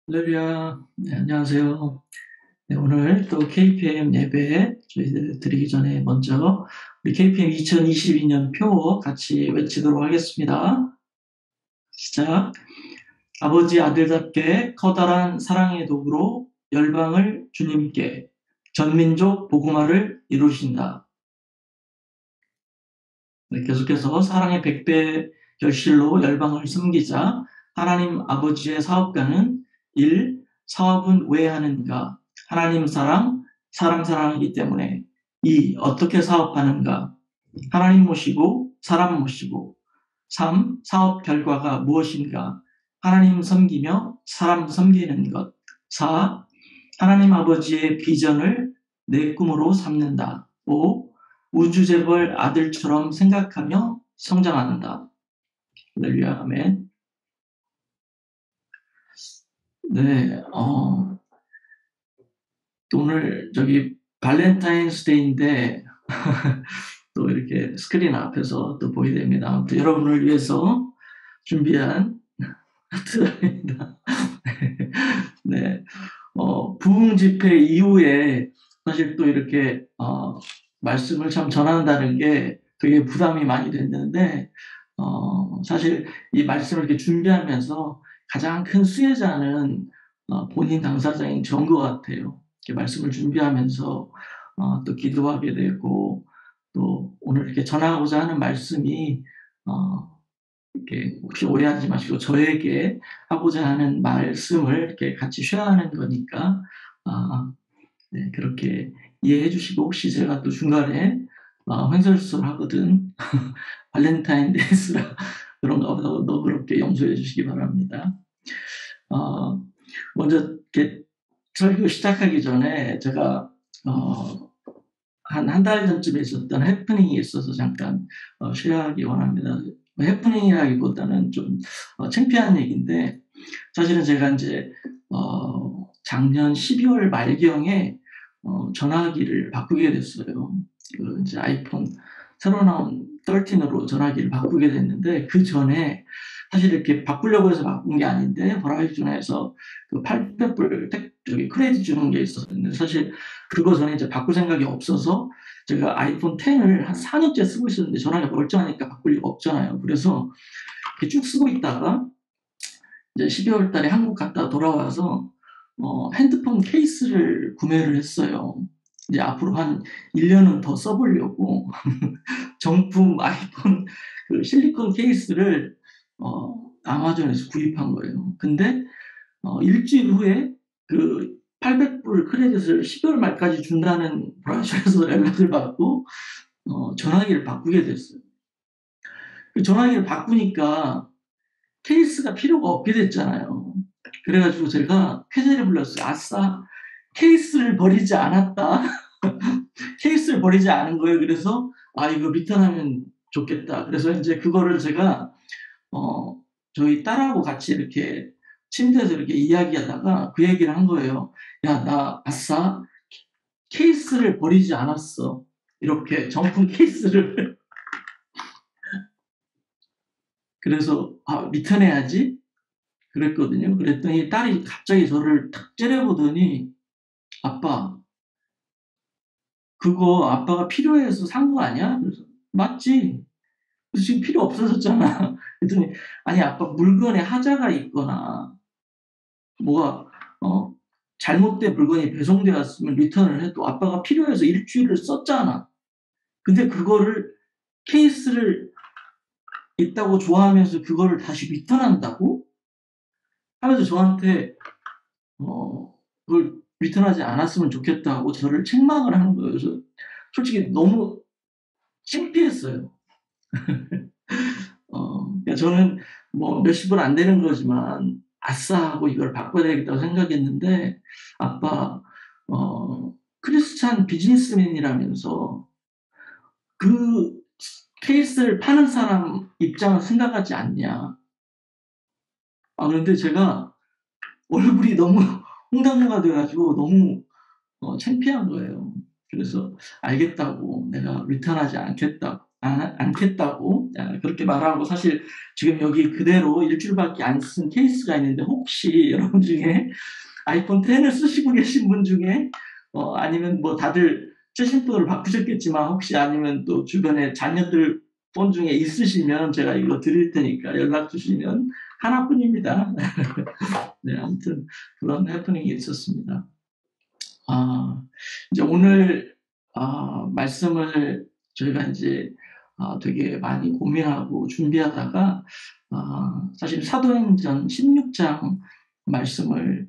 할렐루야. 네, 안녕하세요. 네, 오늘 또 KPM 예배 저희들 드리기 전에 먼저 우리 KPM 2022년 표 같이 외치도록 하겠습니다. 시작. 아버지 아들답게 커다란 사랑의 도구로 열방을 주님께 전민족 복음화를 이루신다. 네, 계속해서 사랑의 백배 결실로 열방을 섬기자. 하나님 아버지의 사업가는 일, 사업은 왜 하는가? 하나님 사랑, 사람 사랑하기 때문에. 이, 어떻게 사업하는가? 하나님 모시고 사람 모시고. 3. 사업 결과가 무엇인가? 하나님 섬기며 사람 섬기는 것. 4. 하나님 아버지의 비전을 내 꿈으로 삼는다. 5. 우주재벌 아들처럼 생각하며 성장한다. 할렐루야, 아멘. 네, 오늘 저기 발렌타인스데이인데 또 이렇게 스크린 앞에서 또 보게 됩니다. 아무튼 여러분을 위해서 준비한 하트입니다. 네, 부흥 집회 이후에 사실 또 이렇게 말씀을 참 전한다는 게 되게 부담이 많이 됐는데 사실 이 말씀을 이렇게 준비하면서 가장 큰 수혜자는 본인 당사자인 저인 것 같아요. 이렇게 말씀을 준비하면서 또 기도하게 되고 또 오늘 이렇게 전하고자 하는 말씀이 이렇게 혹시 오해하지 마시고 저에게 하고자 하는 말씀을 이렇게 같이 쉐어하는 거니까 네, 그렇게 이해해 주시고 혹시 제가 또 중간에 횡설수설하거든 발렌타인데이스라 그런가 보다 너그럽게 용서해 주시기 바랍니다. 어, 먼저 이렇게 설교 시작하기 전에 제가 한 달 전쯤에 있었던 해프닝이 있어서 잠깐 쉐어하기 원합니다. 해프닝이라기보다는 좀 창피한 얘기인데 사실은 제가 이제 작년 12월 말경에 전화기를 바꾸게 됐어요. 그 이제 아이폰 새로 나온 13으로 전화기를 바꾸게 됐는데 그 전에 사실 이렇게 바꾸려고 해서 바꾼 게 아닌데 버라이즌에서 그 800불 저기 크레딧 주는 게 있었는데 사실 그거 전에 이제 바꿀 생각이 없어서 제가 아이폰 10을 한 4년째 쓰고 있었는데 전화기가 멀쩡하니까 바꿀 리가 없잖아요. 그래서 이렇게 쭉 쓰고 있다가 이제 12월 달에 한국 갔다 돌아와서 핸드폰 케이스를 구매를 했어요. 이제 앞으로 한 1년은 더 써보려고 정품 아이폰 그 실리콘 케이스를 아마존에서 구입한 거예요. 근데 일주일 후에 그 800불 크레딧을 12월 말까지 준다는 브라시에서 연락을 받고 전화기를 바꾸게 됐어요. 그 전화기를 바꾸니까 케이스가 필요가 없게 됐잖아요. 그래가지고 제가 쾌재를 불렀어요. 아싸, 케이스를 버리지 않았다. 케이스를 버리지 않은 거예요. 그래서 이거 리턴하면 좋겠다. 그래서 이제 그거를 제가 어, 저희 딸하고 같이 이렇게 침대에서 이렇게 이야기하다가 그 얘기를 한 거예요. 야, 나 아싸 케이스를 버리지 않았어. 이렇게 정품 케이스를 그래서 리턴해야지 그랬거든요. 그랬더니 딸이 갑자기 저를 탁 째려보더니 아빠 그거 아빠가 필요해서 산 거 아니야? 그래서 맞지? 그래서 지금 필요 없어졌잖아. 그랬더니 아니 아빠 물건에 하자가 있거나 뭐가 잘못된 물건이 배송되었으면 리턴을 해도 아빠가 필요해서 일주일을 썼잖아. 근데 그거를 케이스를 있다고 좋아하면서 그거를 다시 리턴한다고? 하면서 저한테 그걸 리턴하지 않았으면 좋겠다고 저를 책망을 하는 거예요. 그래서 솔직히 너무 창피했어요. 그러니까 저는 뭐 몇십은 안 되는 거지만 아싸 하고 이걸 바꿔야 되겠다고 생각했는데 아빠 크리스찬 비즈니스맨이라면서 그 케이스를 파는 사람 입장을 생각하지 않냐. 그런데 제가 얼굴이 너무 홍당무가 돼가지고 너무 창피한 거예요. 그래서 알겠다고 내가 리턴하지 않겠다고 않겠다고 그렇게 말하고, 사실 지금 여기 그대로 일주일밖에 안 쓴 케이스가 있는데, 혹시 여러분 중에 아이폰 10을 쓰시고 계신 분 중에 아니면 뭐 다들 최신 폰을 바꾸셨겠지만, 혹시 아니면 또 주변에 자녀들 폰 중에 있으시면 제가 이거 드릴 테니까 연락 주시면. 하나뿐입니다. 네, 아무튼 그런 해프닝이 있었습니다. 이제 오늘 말씀을 저희가 이제 되게 많이 고민하고 준비하다가 사실 사도행전 16장 말씀을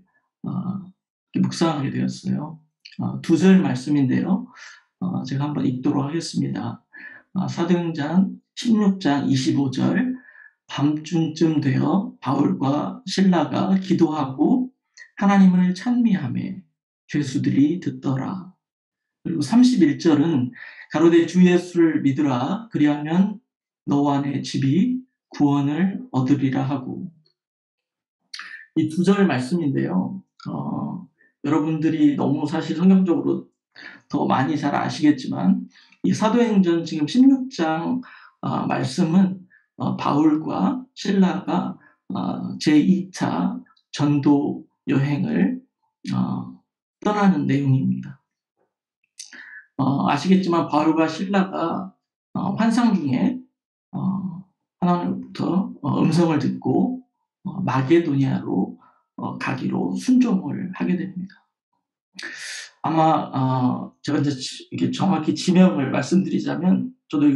묵상하게 되었어요. 두 절 말씀인데요. 제가 한번 읽도록 하겠습니다. 사도행전 16장 25절. 밤중쯤 되어 바울과 실라가 기도하고 하나님을 찬미하며 죄수들이 듣더라. 그리고 31절은 가로되 주 예수를 믿으라, 그리하면 너와 내 집이 구원을 얻으리라 하고. 이 두 절 말씀인데요. 여러분들이 너무 사실 성경적으로 더 많이 잘 아시겠지만, 이 사도행전 지금 16장 말씀은 바울과 실라가 제2차 전도 여행을 떠나는 내용입니다. 아시겠지만 바울과 실라가 환상 중에 하나님부터 음성을 듣고 마게도니아로 가기로 순종을 하게 됩니다. 아마 제가 이제 이렇게 정확히 지명을 말씀드리자면, 저도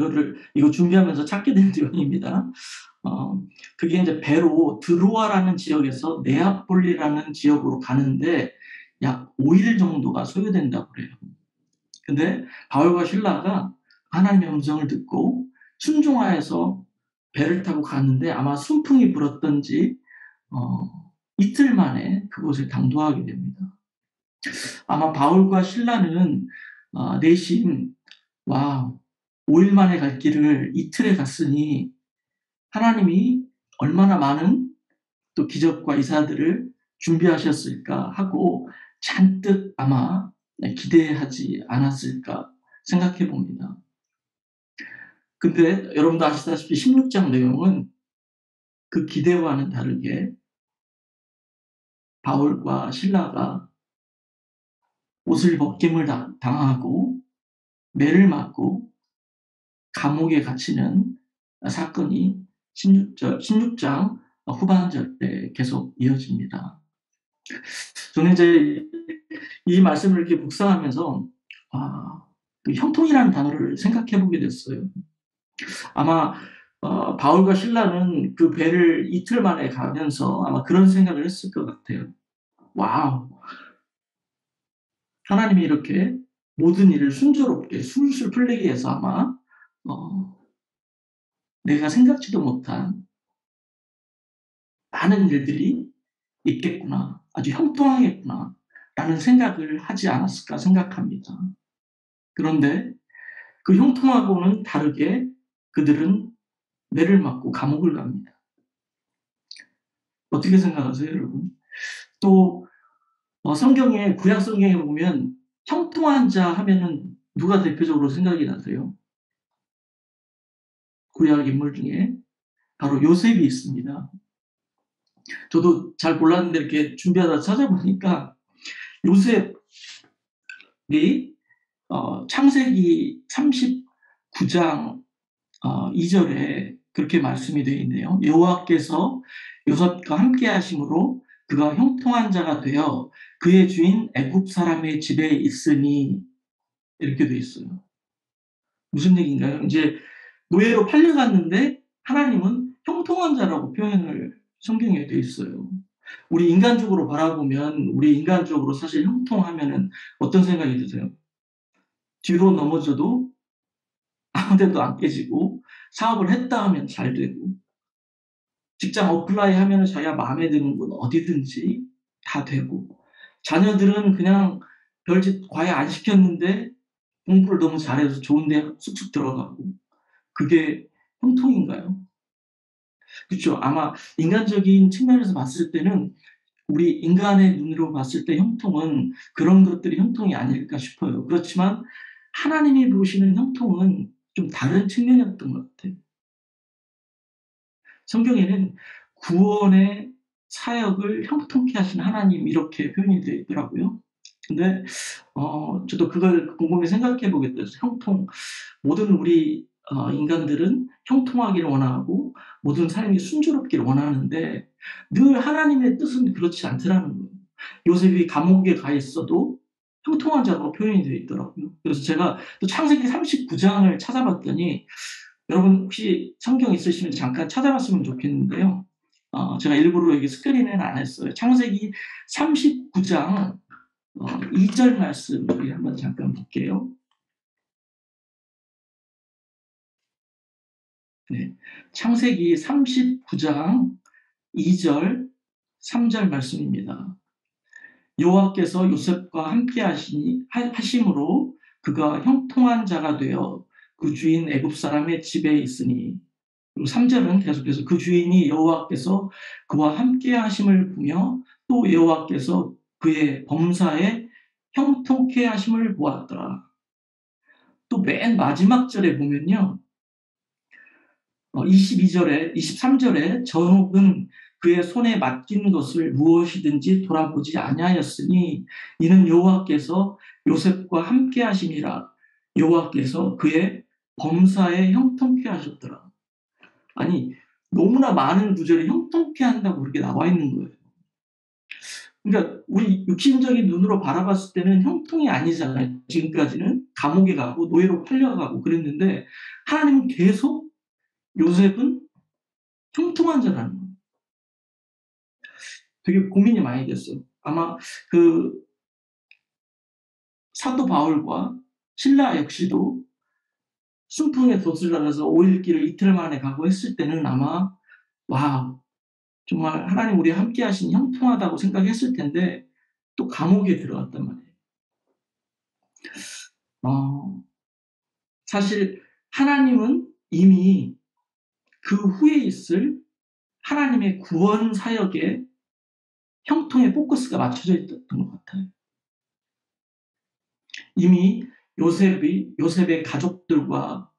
이거 준비하면서 찾게 된 내용입니다. 그게 이제 배로 드로아라는 지역에서 네아폴리라는 지역으로 가는데 약 5일 정도가 소요된다고 그래요. 근데 바울과 실라가 하나님의 음성을 듣고 순종하여서 배를 타고 갔는데, 아마 순풍이 불었던지 이틀 만에 그곳을 당도하게 됩니다. 아마 바울과 실라는 내심 5일 만에 갈 길을 이틀에 갔으니 하나님이 얼마나 많은 또 기적과 이사들을 준비하셨을까 하고 잔뜩 아마 기대하지 않았을까 생각해 봅니다. 근데 여러분도 아시다시피 16장 내용은 그 기대와는 다르게 바울과 실라가 옷을 벗김을 당하고 매를 맞고 감옥에 갇히는 사건이 16장 후반절에 계속 이어집니다. 저는 이제 이 말씀을 이렇게 묵상하면서 그 형통이라는 단어를 생각해 보게 됐어요. 아마 바울과 실라는 그 배를 이틀 만에 가면서 아마 그런 생각을 했을 것 같아요. 와우, 하나님이 이렇게 모든 일을 순조롭게 술술 풀리게 해서 아마 내가 생각지도 못한 많은 일들이 있겠구나, 아주 형통하겠구나 라는 생각을 하지 않았을까 생각합니다. 그런데 그 형통하고는 다르게 그들은 매를 맞고 감옥을 갑니다. 어떻게 생각하세요, 여러분? 또 성경에, 구약 성경에 보면 형통한 자 하면은 누가 대표적으로 생각이 나세요? 구약 인물 중에 바로 요셉이 있습니다. 저도 잘 몰랐는데 이렇게 준비하다 찾아보니까 요셉이 창세기 39장 2절에 그렇게 말씀이 되어 있네요. 여호와께서 요셉과 함께 하심으로 그가 형통한 자가 되어 그의 주인 애굽 사람의 집에 있으니, 이렇게 되어 있어요. 무슨 얘기인가요? 이제 노예로 팔려갔는데 하나님은 형통한 자라고 표현을 성경에 되어 있어요. 우리 인간적으로 바라보면, 우리 인간적으로 사실 형통하면은 어떤 생각이 드세요? 뒤로 넘어져도 아무 데도 안 깨지고, 사업을 했다 하면 잘 되고, 직장 어플라이 하면 자기가 마음에 드는 곳 어디든지 다 되고, 자녀들은 그냥 별짓 과외 안 시켰는데 공부를 너무 잘해서 좋은 데 쑥쑥 들어가고. 그게 형통인가요? 그렇죠. 아마 인간적인 측면에서 봤을 때는, 우리 인간의 눈으로 봤을 때 형통은 그런 것들이 형통이 아닐까 싶어요. 그렇지만 하나님이 보시는 형통은 좀 다른 측면이었던 것 같아요. 성경에는 구원의 사역을 형통케 하신 하나님 이렇게 표현이 되어 있더라고요. 근데 저도 그걸 곰곰이 생각해 보게 됐어요. 모든 우리 인간들은 형통하기를 원하고 모든 삶이 순조롭기를 원하는데 늘 하나님의 뜻은 그렇지 않더라는 거예요. 요셉이 감옥에 가 있어도 형통한 자로 표현이 되어 있더라고요. 그래서 제가 또 창세기 39장을 찾아봤더니 여러분 혹시 성경 있으시면 잠깐 찾아봤으면 좋겠는데요. 제가 일부러 여기 스크린에는 안 했어요. 창세기 39장 2절 말씀 우리 한번 잠깐 볼게요. 네. 창세기 39장 2절, 3절 말씀입니다. 여호와께서 요셉과 함께 하심으로 그가 형통한 자가 되어 그 주인 애굽 사람의 집에 있으니, 그리고 3절은 계속해서 그 주인이 여호와께서 그와 함께 하심을 보며 또 여호와께서 그의 범사에 형통케 하심을 보았더라. 또 맨 마지막 절에 보면요. 22절에 23절에 저녁은 그의 손에 맡긴 것을 무엇이든지 돌아보지 아니하였으니 이는 여호와께서 요셉과 함께 하심이라. 여호와께서 그의 범사에 형통케 하셨더라. 아니, 너무나 많은 구절이 형통케 한다고 그렇게 나와 있는 거예요. 그러니까 우리 육신적인 눈으로 바라봤을 때는 형통이 아니잖아요. 지금까지는 감옥에 가고 노예로 팔려가고 그랬는데 하나님은 계속 요셉은 형통한 자라는 거예요. 되게 고민이 많이 됐어요. 아마 그 사도 바울과 신라 역시도 순풍에 돛을 달아서 5일 길을 이틀 만에 가고 했을 때는 아마 와, 정말 하나님 우리와 함께 하신 형통하다고 생각했을 텐데 또 감옥에 들어갔단 말이에요. 사실 하나님은 이미 그 후에 있을 하나님의 구원 사역에 형통의 포커스가 맞춰져 있었던 것 같아요. 이미 요셉의 가족들과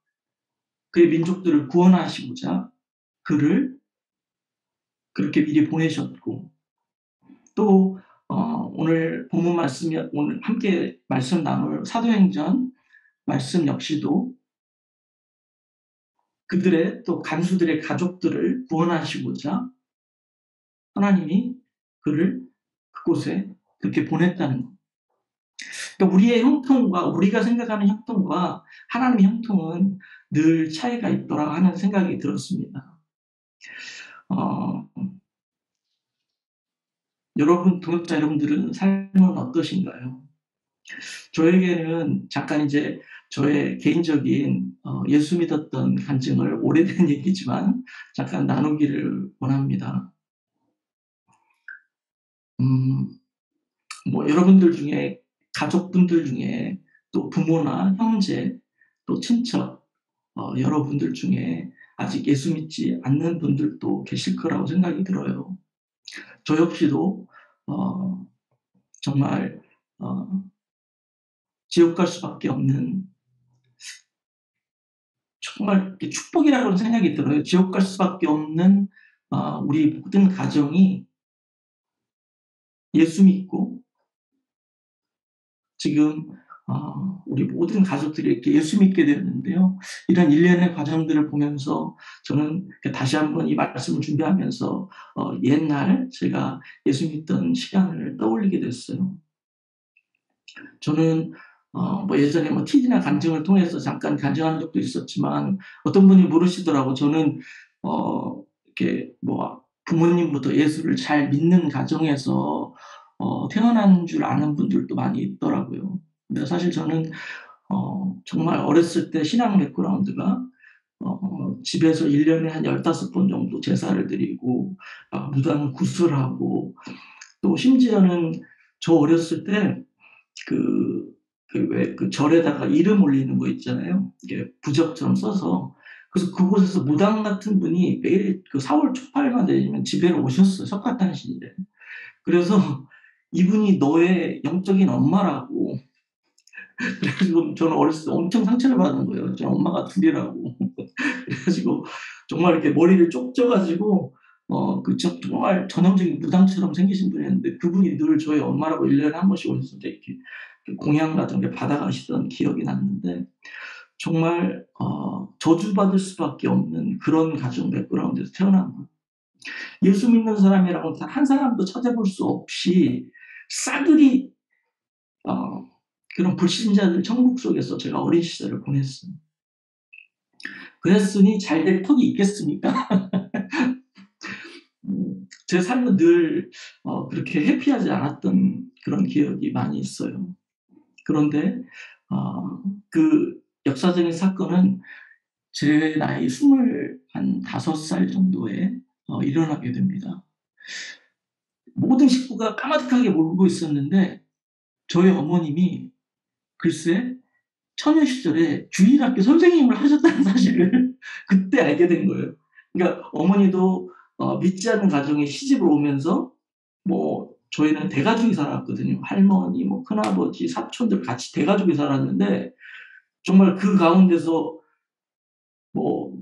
그의 민족들을 구원하시고자 그를 그렇게 미리 보내셨고, 또 오늘 본문 말씀이 오늘 함께 말씀 나눌 사도행전 말씀 역시도 그들의 또 간수들의 가족들을 구원하시고자 하나님이 그를 그곳에 그렇게 보냈다는 것. 그러니까 우리의 형통과 우리가 생각하는 형통과 하나님의 형통은 늘 차이가 있더라 하는 생각이 들었습니다. 어, 여러분, 동역자 여러분들은 삶은 어떠신가요? 저에게는 잠깐 이제 저의 개인적인 예수 믿었던 간증을 오래된 얘기지만 잠깐 나누기를 원합니다. 음, 뭐 여러분들 중에 가족분들 중에 또 부모나 형제 또 친척 여러분들 중에 아직 예수 믿지 않는 분들도 계실 거라고 생각이 들어요. 저 역시도 어, 정말 지옥 갈 수밖에 없는 정말 축복이라는 생각이 들어요. 지옥 갈 수밖에 없는 우리 모든 가정이 예수 믿고 지금 우리 모든 가족들이 이렇게 예수 믿게 되었는데요. 이런 일련의 과정들을 보면서 저는 다시 한번 이 말씀을 준비하면서 옛날 제가 예수 믿던 시간을 떠올리게 됐어요. 저는 뭐 예전에 뭐 TV나 간증을 통해서 잠깐 간증한 적도 있었지만 어떤 분이 물으시더라고. 저는 이렇게 뭐 부모님부터 예수를 잘 믿는 가정에서 태어난 줄 아는 분들도 많이 있더라고요. 근데 사실 저는 정말 어렸을 때 신앙 백그라운드가 집에서 1년에 한 15번 정도 제사를 드리고 무당 구슬하고 또 심지어는 저 어렸을 때 왜 그 절에다가 이름 올리는 거 있잖아요. 이게 부적처럼 써서. 그래서 그곳에서 무당 같은 분이 매일 그 4월 초팔만 되면 집에로 오셨어요. 석가탄신일에. 그래서 이분이 너의 영적인 엄마라고 그래 가지고 저는 어렸을 때 엄청 상처를 받은 거예요. 저는 엄마가 둘이라고. 그래 가지고 정말 이렇게 머리를 쪽져 가지고 정말 전형적인 무당처럼 생기신 분이었는데 그분이 늘 저희 엄마라고 1 년에 한 번씩 오셔서 이렇게 공양 같은 게 받아가시던 기억이 났는데 정말 저주받을 수밖에 없는 그런 가정 백그라운드에서 태어난 거예요. 예수 믿는 사람이라고 단 한 사람도 찾아볼 수 없이 싸그리 어 그런 불신자들 천국 속에서 제가 어린 시절을 보냈어요. 그랬으니 잘 될 턱이 있겠습니까? 제 삶은 늘 그렇게 해피하지 않았던 그런 기억이 많이 있어요. 그런데 그 역사적인 사건은 제 나이 25살 정도에 일어나게 됩니다. 모든 식구가 까마득하게 모르고 있었는데 저희 어머님이 글쎄 처녀 시절에 주일학교 선생님을 하셨다는 사실을 그때 알게 된 거예요. 그러니까 어머니도 믿지 않는 가정에 시집을 오면서 뭐 저희는 대가족이 살았거든요. 할머니, 뭐 큰아버지, 사촌들 같이 대가족이 살았는데 정말 그 가운데서 뭐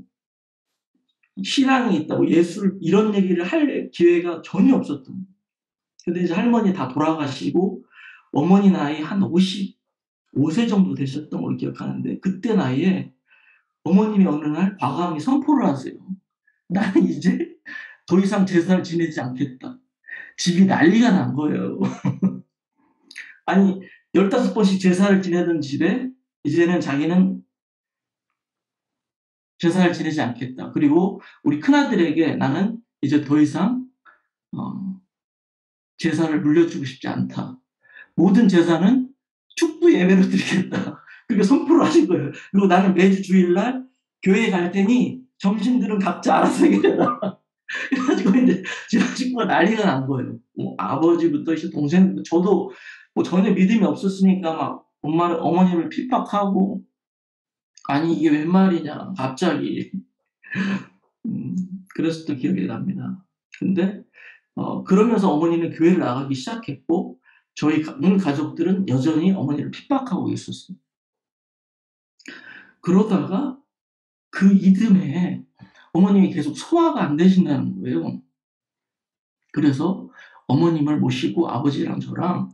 신앙이 있다고 예술 이런 얘기를 할 기회가 전혀 없었던 거예요. 근데 이제 할머니 다 돌아가시고 어머니 나이 한 55세 정도 되셨던 걸로 기억하는데 그때 나이에 어머님이 어느 날 과감히 선포를 하세요. "나는 이제 더 이상 제사를 지내지 않겠다." 집이 난리가 난 거예요. 아니 15번씩 제사를 지내던 집에 이제는 자기는 제사를 지내지 않겠다. 그리고 우리 큰아들에게 "나는 이제 더 이상 어 제사를 물려주고 싶지 않다. 모든 제사는 축부 예배로 드리겠다." 그렇게 선포를 하신 거예요. 그리고 "나는 매주 주일날 교회에 갈 테니 점심들은 각자 알아서 해결해라." 그래 가지고 인제 제 식구가 난리가 난 거예요. 뭐 아버지부터 이제 동생부터 저도 뭐 전혀 믿음이 없었으니까 막 어머님을 핍박하고 '아니 이게 웬 말이냐.' 갑자기. 음 그랬었던 기억이 납니다. 근데 그러면서 어머니는 교회를 나가기 시작했고 저희 온 가족들은 여전히 어머니를 핍박하고 있었어요. 그러다가 그 이듬해에 어머님이 계속 소화가 안 되신다는 거예요. 그래서 어머님을 모시고 아버지랑 저랑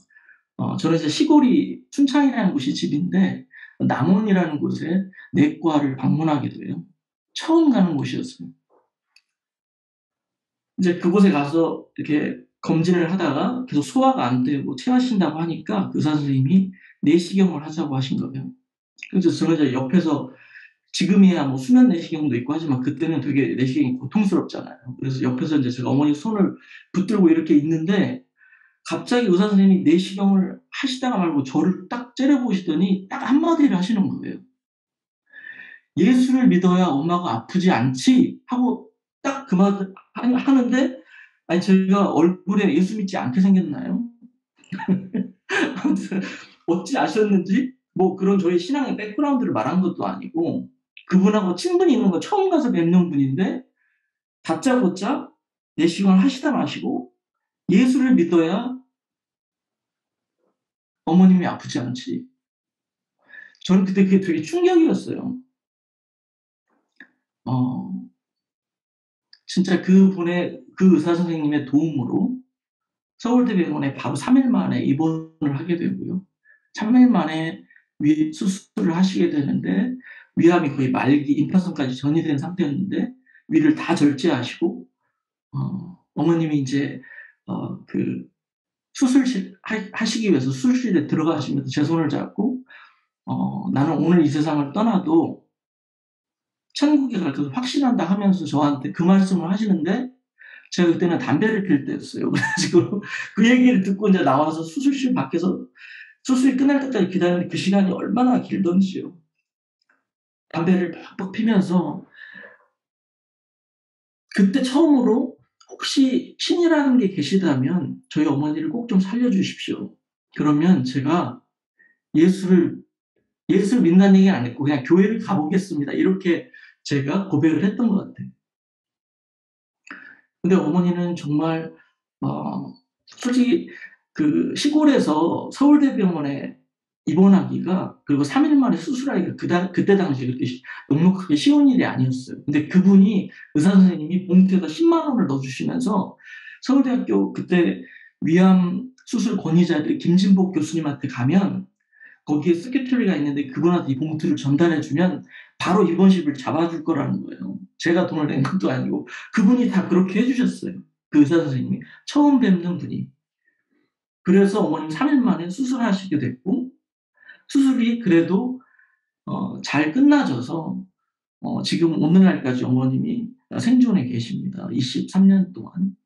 저는 이제 시골이 춘창이라는 곳이 집인데 남원이라는 곳에 내과를 방문하게 돼요. 처음 가는 곳이었어요. 이제 그곳에 가서 이렇게 검진을 하다가 계속 소화가 안 되고 체하신다고 하니까 의사 선생님이 내시경을 하자고 하신 거예요. 그래서 저는 이제 옆에서 지금이야 뭐 수면 내시경도 있고 하지만 그때는 되게 내시경이 고통스럽잖아요. 그래서 옆에서 인제 제가 어머니 손을 붙들고 이렇게 있는데 갑자기 의사 선생님이 내시경을 하시다가 말고 저를 딱 째려보시더니 딱 한마디를 하시는 거예요. "예수를 믿어야 엄마가 아프지 않지." 하고 딱 그 말을 하는데 아니 제가 얼굴에 예수 믿지 않게 생겼나요? 아무튼 어찌 아셨는지 뭐 그런 저희 신앙의 백그라운드를 말한 것도 아니고 그분하고 친분이 있는 거 처음 가서 뵙는 분인데 다짜고짜 내시경을 하시다 마시고 "예수를 믿어야 어머님이 아프지 않지." 저는 그때 그게 되게 충격이었어요. 어 진짜 그분의 그 의사 선생님의 도움으로 서울대병원에 바로 3일 만에 입원을 하게 되고요. 3일 만에 위 수술을 하시게 되는데 위암이 거의 말기 임파선까지 전이된 상태였는데 위를 다 절제하시고 어머님이 인제 그 수술실 하시기 위해서 수술실에 들어가시면서 제 손을 잡고 "나는 오늘 이 세상을 떠나도 천국에 갈 것을 확신한다." 하면서 저한테 그 말씀을 하시는데 제가 그때는 담배를 필 때였어요. 그래 가지고 그 얘기를 듣고 인제 나와서 수술실 밖에서 수술이 끝날 때까지 기다리는 그 시간이 얼마나 길던지요. 담배를 팍팍 피면서 그때 처음으로 "혹시 신이라는 게 계시다면 저희 어머니를 꼭 좀 살려 주십시오. 그러면 제가 예수를 믿는다는 얘기는 안 했고 그냥 교회를 가 보겠습니다." 이렇게 제가 고백을 했던 것 같아요. 근데 어머니는 정말 솔직히 그 시골에서 서울대병원에 입원하기가, 그리고 3일 만에 수술하기가 그때 당시에 그렇게 넉넉하게 쉬운 일이 아니었어요. 근데 그분이, 의사 선생님이 봉투에다 10만 원을 넣어주시면서 서울대학교 그때 위암 수술 권위자들이 김진복 교수님한테 가면 거기에 스케줄리가 있는데 그분한테 이 봉투를 전달해 주면 바로 입원실을 잡아줄 거라는 거예요. 제가 돈을 낸 것도 아니고 그분이 다 그렇게 해주셨어요. 그 의사 선생님이 처음 뵙는 분이. 그래서 어머님 3일 만에 수술하시게 됐고, 수술이 그래도 잘 끝나져서 지금 오늘날까지 어머님이 생존해 계십니다. 23년 동안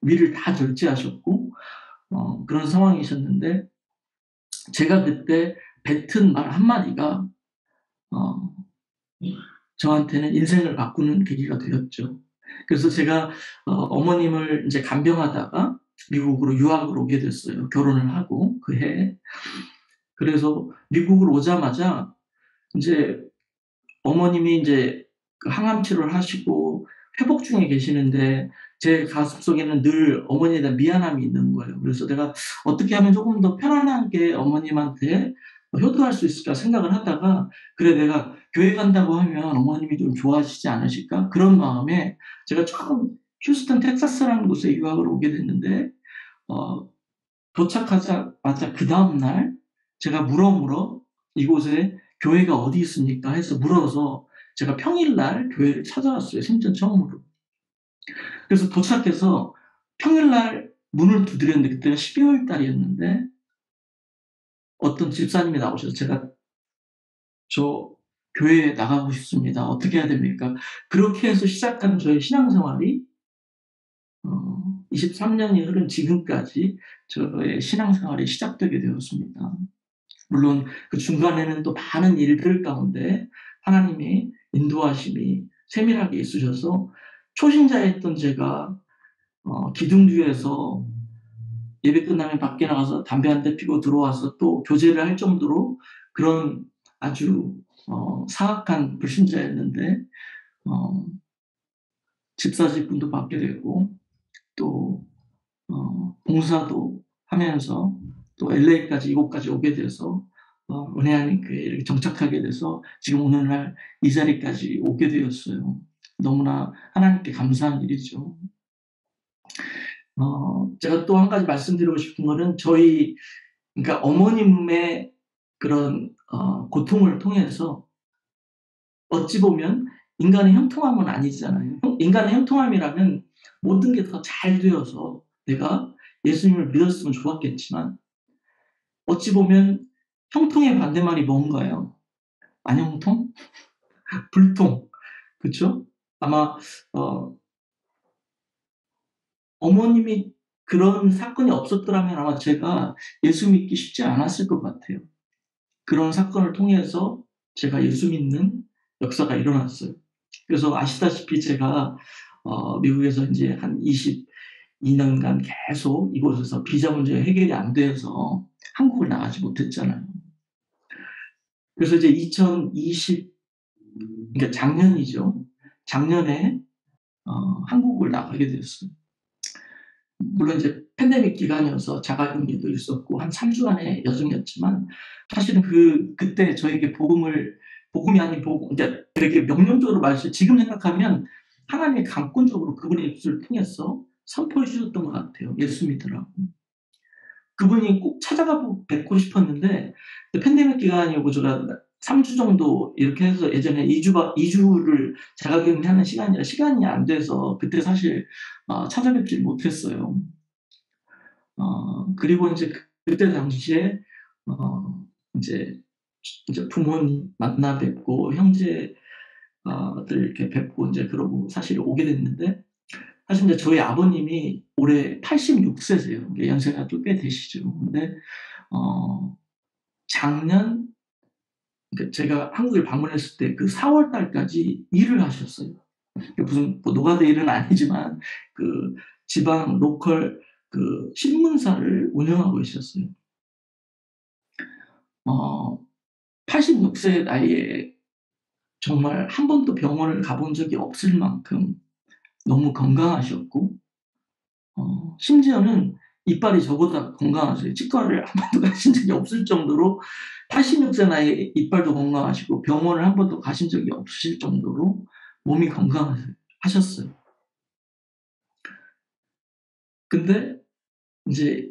위를 다 절제하셨고 그런 상황이셨는데, 제가 그때 뱉은 말 한마디가 어 저한테는 인생을 바꾸는 계기가 되었죠. 그래서 제가 어머님을 이제 간병하다가 미국으로 유학을 오게 됐어요. 결혼을 하고 그 해에. 그래서 미국을 오자마자 인제 어머님이 인제 그 항암 치료를 하시고 회복 중에 계시는데 제 가슴속에는 늘 어머니에 대한 미안함이 있는 거예요. 그래서 내가 '어떻게 하면 쪼금 더 편안하게 어머님한테 효도할 수 있을까?' 생각을 하다가, '그래, 내가 교회 간다고 하면 어머님이 좀 좋아하시지 않으실까?' 그런 마음에 제가 처음 휴스턴 텍사스라는 곳에 유학을 오게 됐는데, 어 도착하자마자 그다음 날 제가 물어 "이곳에 교회가 어디 있습니까?" 해서 물어서 제가 평일날 교회를 찾아왔어요, 생전 처음으로. 그래서 도착해서 평일날 문을 두드렸는데 그때가 12월 달이었는데 어떤 집사님이 나오셔서, 제가 "저 교회에 나가고 싶습니다. 어떻게 해야 됩니까?" 그렇게 해서 시작한 저의 신앙생활이 23 년이 흐른 지금까지 저의 신앙생활이 시작되게 되었습니다. 물론 그 중간에는 또 많은 일들 가운데 하나님의 인도하심이 세밀하게 있으셔서, 초신자였던 제가 기둥 뒤에서 예배 끝나면 밖에 나가서 담배 한 대 피고 들어와서 또 교제를 할 정도로 그런 아주 사악한 불신자였는데, 어 집사 직분도 받게 되고 또 봉사도 하면서 또 LA까지, 이곳까지 오게 돼서 은혜 안의 교회에 이렇게 정착하게 돼서 지금 오늘날 이 자리까지 오게 되었어요. 너무나 하나님께 감사한 일이죠. 제가 또 한 가지 말씀드리고 싶은 거는, 그러니까 어머님의 그런 고통을 통해서 어찌 보면 인간의 형통함은 아니잖아요. 인간의 형통함이라면 모든 게 더 잘 되어서 내가 예수님을 믿었으면 좋았겠지만, 어찌 보면 형통의 반대말이 뭔가요? 안형통? 불통. 그쵸? 아마 어 어머님이 그런 사건이 없었더라면 아마 제가 예수 믿기 쉽지 않았을 것 같아요. 그런 사건을 통해서 제가 예수 믿는 역사가 일어났어요. 그래서 아시다시피 제가 미국에서 인제 한 22 년간 계속 이곳에서 비자 문제가 해결이 안 돼서 한국을 나가지 못했잖아요. 그래서 이제 2020, 그러니까 작년이죠. 작년에 한국을 나가게 됐어요. 물론 이제 팬데믹 기간이어서 자가격리도 있었고 한 3 주간의 여정이었지만, 사실은 그때 저에게 복음이 아닌 복음, 그러니까 되게 명령적으로 말해서 지금 생각하면 하나님이 강권적으로 그분의 입술을 통해서 선포해 주셨던 것 같아요, 예수 믿으라고. 그분이 꼭 뵙고 싶었는데 팬데믹 기간이었고 제가 3주 정도 이렇게 해서, 예전에 2 주를 자가격리하는 시간이라 시간이 안 돼서 그때 사실 찾아뵙질 못했어요. 그리고 인제 그때 당시에 인제 부모님 만나 뵙고 형제 들 이렇게 뵙고 인제 그러고 사실 오게 됐는데, 사실 인제 저희 아버님이 올해 86 세세요. 이게 연세가 또 꽤 되시죠. 근데 작년, 그러니까 제가 한국을 방문했을 때 그 4월 달까지 일을 하셨어요. 그 무슨 뭐 노가다 일은 아니지만 그 지방 로컬 그 신문사를 운영하고 계셨어요. 어 86세 나이에 정말 한 번도 병원을 가본 적이 없을 만큼 너무 건강하셨고, 심지어는 이빨이 저보다 건강하세요. 치과를 한 번도 가신 적이 없을 정도로 86세 나이에 이빨도 건강하시고 병원을 한 번도 가신 적이 없으실 정도로 몸이 건강하셨어요. 근데 인제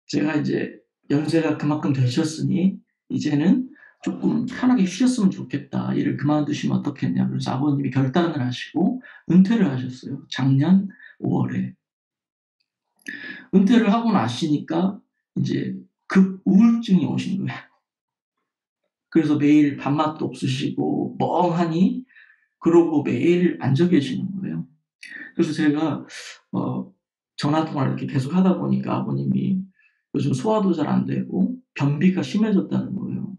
제가 이제 연세가 그만큼 되셨으니 이제는 "쪼끔 편하게 쉬셨으면 좋겠다. 일을 그만두시면 어떻겠냐." 그래서 아버님이 결단을 하시고 은퇴를 하셨어요. 작년 5 월에. 은퇴를 하고 나시니까 인제 급 우울증이 오신 거예요. 그래서 매일 밥맛도 없으시고 멍하니 그러고 매일 앉아 계시는 거예요. 그래서 제가 어 전화 통화를 이렇게 계속 하다 보니까 아버님이 요즘 소화도 잘 안 되고 변비가 심해졌다는 거예요.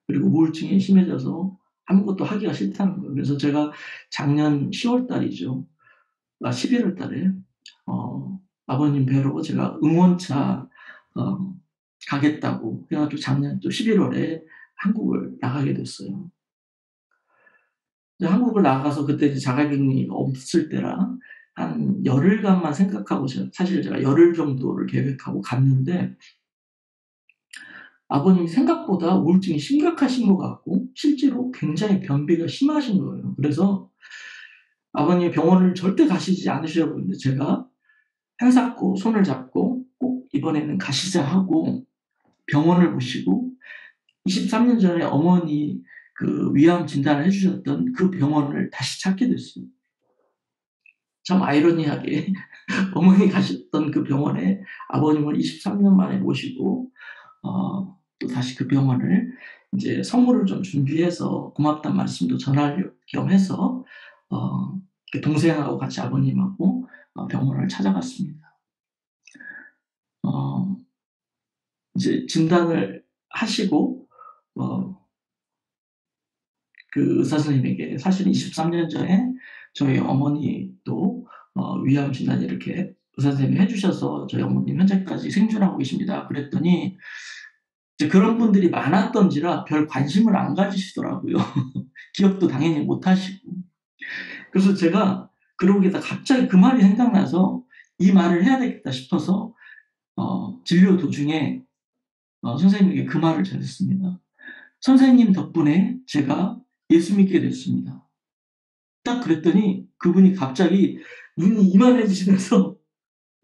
그리고 우울증이 심해져서 아무것도 하기가 싫다는 거예요. 그래서 제가 작년 10월 달이죠. 11월 달에 아버님 뵈러 제가 응원차 어 가겠다고 해 가지고 작년 또 11월에 한국을 나가게 됐어요. 이제 한국을 나가서 그때 이제 자가격리가 없을 때라 한 열흘간만 생각하고 사실 제가 열흘 정도를 계획하고 갔는데 아버님이 생각보다 우울증이 심각하신 것 같고 실제로 굉장히 변비가 심하신 거예요. 그래서 아버님이 병원을 절대 가시지 않으시려고 했는데 제가 한사코 손을 잡고 "꼭 이번에는 가시자." 하고 병원을 모시고 23년 전에 어머니 그 위암 진단을 해 주셨던 그 병원을 다시 찾게 됐어요. 참 아이러니하게 어머니 가셨던 그 병원에 아버님을 23년 만에 모시고 또다시 그 병원을 인제 선물을 좀 준비해서 고맙다는 말씀도 전할 겸 해서 그 동생하고 같이 아버님하고 병원을 찾아갔습니다. 어 이제 진단을 하시고 어 그 의사 선생님에게 사실은 23년 전에 저희 어머니도 위암 진단 이렇게 의사 선생님이 해 주셔서 저희 어머님 현재까지 생존하고 계십니다. 그랬더니 이제 그런 분들이 많았던지라 별 관심을 안 가지시더라고요. 기억도 당연히 못 하시고. 그래서 제가 그러고 갑자기 그 말이 생각나서 '이 말을 해야 되겠다.' 싶어서 진료 도중에 선생님에게 그 말을 전했습니다. "선생님 덕분에 제가 예수 믿게 됐습니다." 딱 그랬더니 그분이 갑자기 눈이 이만해지시면서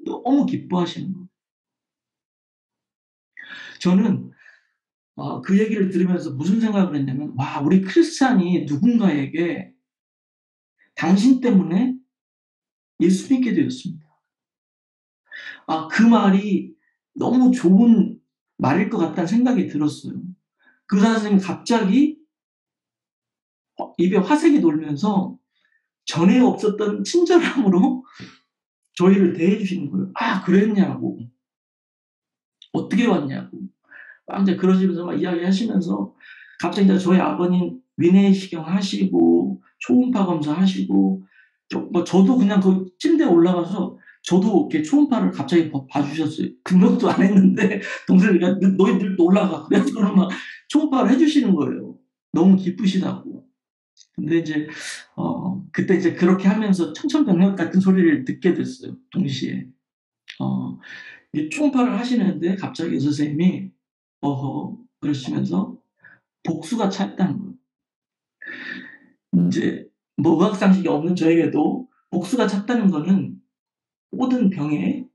너무 기뻐하시는 거예요. 저는 그 얘기를 들으면서 무슨 생각을 했냐면 '와 우리 크리스찬이 누군가에게 당신 때문에 예수 믿게 되었습니다.' 그 말이 너무 좋은 말일 것 같다는 생각이 들었어요. 그 선생님이 갑자기 입에 화색이 돌면서 전에 없었던 친절함으로 저희를 대해 주시는 거예요. "아 그랬냐."고 "어떻게 왔냐."고 막 인제 그러시면서 막 이야기하시면서 갑자기 인제 저희 아버님 위내시경 하시고 초음파 검사하시고 저도 그냥 그 침대에 올라가서 저도 이렇게 초음파를 갑자기 봐 주셨어요. 등록도 안 했는데 동생이 "너희들 올라가." 그래 가지고는 막 초음파를 해 주시는 거예요, 너무 기쁘시다고. 근데 이제 그때 이제 그렇게 하면서 청천벽력 같은 소리를 듣게 됐어요, 동시에. 어 이 초음파를 하시는데 갑자기 의사 선생님이 "어허." 그러시면서 복수가 찼다는 거예요. 인제 뭐 의학 상식이 없는 저에게도 복수가 찼다는 거는 모든 병에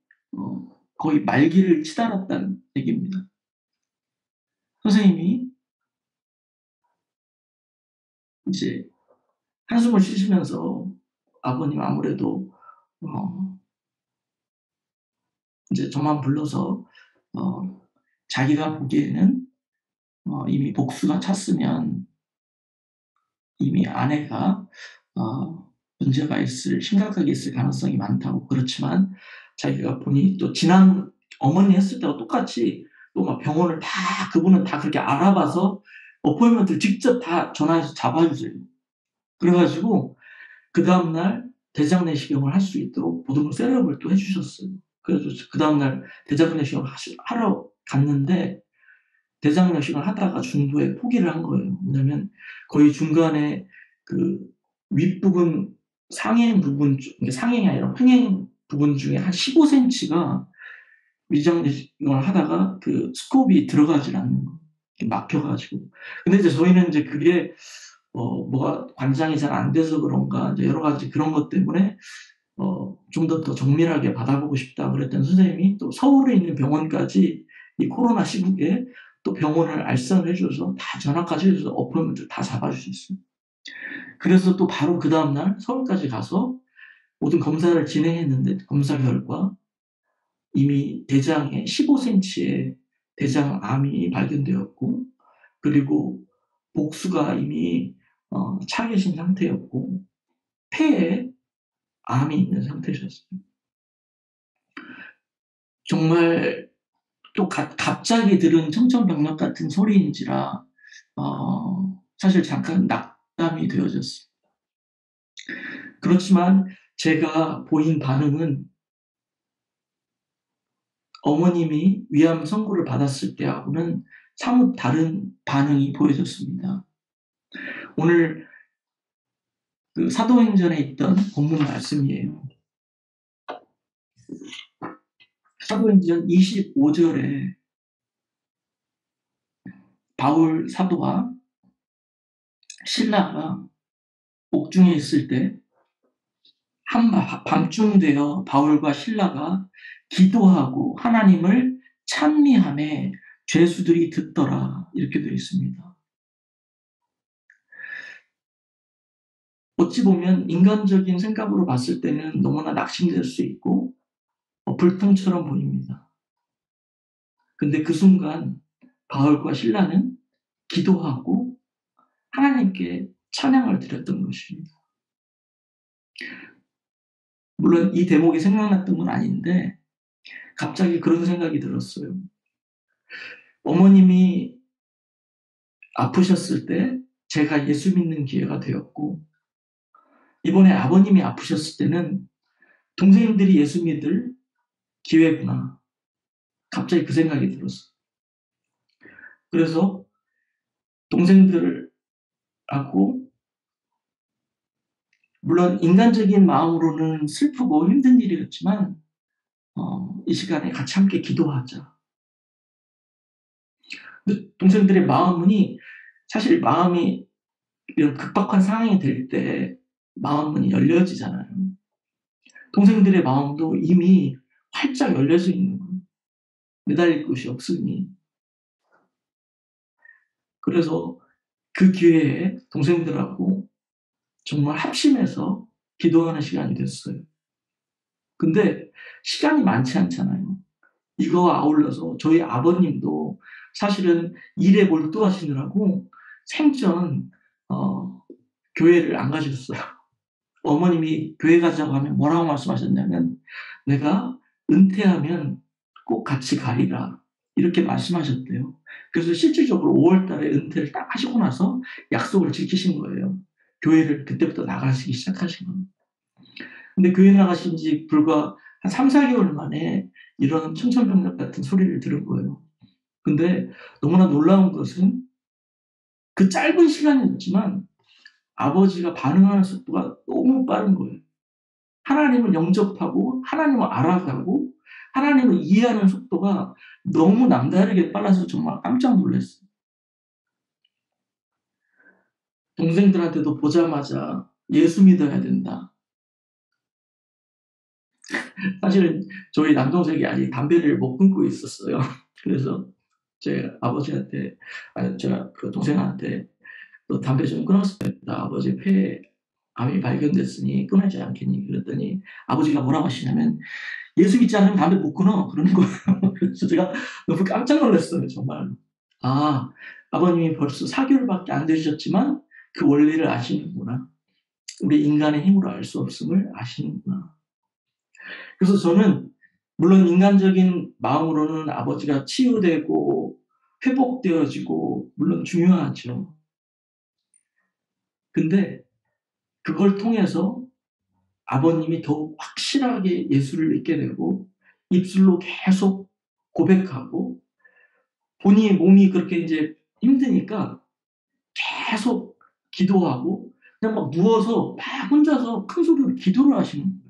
거의 말기를 치달았다는 얘기입니다. 선생님이 이제 한숨을 쉬시면서 아버님 아무래도 어 인제 저만 불러서 어 자기가 보기에는 이미 복수가 찼으면 이미 아내가 문제가 심각하게 있을 가능성이 많다고. 그렇지만 자기가 보니 또 지난 어머니 했을 때와 똑같이 또 막 병원을 다 그분은 다 그렇게 알아봐서 어포인트먼트를 직접 다 전화해서 잡아 주세요. 그래 가지고 그다음 날 대장 내시경을 할 수 있도록 모든 걸 셋업을 또 해 주셨어요. 그래 가지고 그다음 날 대장 내시경을 하러 갔는데 대장 내시경을 하다가 중도에 포기를 한 거예요. 왜냐면 거의 중간에 그 윗부분 상행 부분 이게 상행이 아니라 평행 부분 중에 한 15 센치가 위장내시경을 하다가 그 스코업이 들어가질 않는 거예요. 막혀 가지고. 근데 이제 저희는 이제 그게 뭐가 관장이 잘 안 돼서 그런가 이제 여러 가지 그런 것 때문에 좀 더 정밀하게 받아보고 싶다 그랬던 선생님이 또 서울에 있는 병원까지 이 코로나 시국에 또 병원을 알선을 해 줘서 다 전화까지 해 줘서 어포인트먼트를 다 잡아 주셨어요. 그래서 또 바로 그다음 날 서울까지 가서 모든 검사를 진행했는데 검사 결과 이미 대장에 15cm의 대장암이 발견되었고, 그리고 복수가 이미 차 계신 상태였고, 폐에 암이 있는 상태셨어요. 정말 또 갑자기 들은 청천벽력 같은 소리인지라 사실 잠깐 낙담이 되어졌어요. 그렇지만 제가 보인 반응은 어머님이 위암 선고를 받았을 때하고는 사뭇 다른 반응이 보여졌습니다. 오늘 그 사도행전에 있던 본문 말씀이에요. 사도행전 25절에 바울 사도와 신라가 옥중에 있을 때 밤쯤 되어 바울과 신라가 기도하고 하나님을 찬미하며 죄수들이 듣더라, 이렇게 되어 있습니다. 어찌 보면 인간적인 생각으로 봤을 때는 너무나 낙심될 수 있고 불통처럼 보입니다. 근데 그 순간 바울과 신라는 기도하고 하나님께 찬양을 드렸던 것입니다. 물론 이 대목이 생각났던 건 아닌데 갑자기 그런 생각이 들었어요. 어머님이 아프셨을 때 제가 예수 믿는 기회가 되었고, 이번에 아버님이 아프셨을 때는 동생들이 예수 믿을 기회구나. 갑자기 그 생각이 들었어요. 그래서 동생들하고, 물론 인간적인 마음으로는 슬프고 힘든 일이었지만 이 시간에 같이 함께 기도하자. 동생들의 마음은 사실 마음이 이런 급박한 상황이 될 때 마음문이 열려지잖아요. 동생들의 마음도 이미 활짝 열려져 있는 거예요. 매달릴 곳이 없으니. 그래서 그 기회에 동생들하고 정말 합심해서 기도하는 시간이 됐어요. 근데 시간이 많지 않잖아요. 이거와 아울러서 저희 아버님도 사실은 일에 몰두하시느라고 생전 교회를 안 가셨어요. 어머님이 교회 가자고 하면 뭐라고 말씀하셨냐면 "내가 은퇴하면 꼭 같이 가리라." 이렇게 말씀하셨대요. 그래서 실질적으로 5월 달에 은퇴를 딱 하시고 나서 약속을 지키신 거예요. 교회를 그때부터 나가시기 시작하신 겁니다. 근데 교회 나가신 지 불과 한 3-4개월 만에 이런 청천벽력 같은 소리를 들은 거예요. 근데 너무나 놀라운 것은 그 짧은 시간이었지만 아버지가 반응하는 속도가 너무 빠른 거예요. 하나님을 영접하고 하나님을 알아가고 하나님을 이해하는 속도가 너무 남다르게 빨라서 정말 깜짝 놀랐어요. 동생들한테도 보자마자 "예수 믿어야 된다." 사실은 저희 남동생이 아직 담배를 못 끊고 있었어요. 그래서 제 아버지한테, 제가 그 동생한테 "너 담배 좀 끊었어야 된다. 아버지 폐에 암이 발견됐으니 끊어야지 않겠니?" 그랬더니 아버지가 뭐라고 하시냐면 "예수 믿지 않으면 담배 못 끊어." 그러는 거예요. 그래서 제가 너무 깜짝 놀랐어요, 정말. 아, 아버님이 벌써 4개월밖에 안 되셨지만 그 원리를 아시는구나. 우리 인간의 힘으로 알 수 없음을 아시는구나. 그래서 저는 물론 인간적인 마음으로는 아버지가 치유되고 회복되어지고 물론 중요하죠. 근데 그걸 통해서 아버님이 더욱 확실하게 예수를 믿게 되고 입술로 계속 고백하고 본인의 몸이 그렇게 인제 힘드니까 계속 기도하고 그냥 막 누워서 막 혼자서 큰 소리로 기도를 하시는 거예요.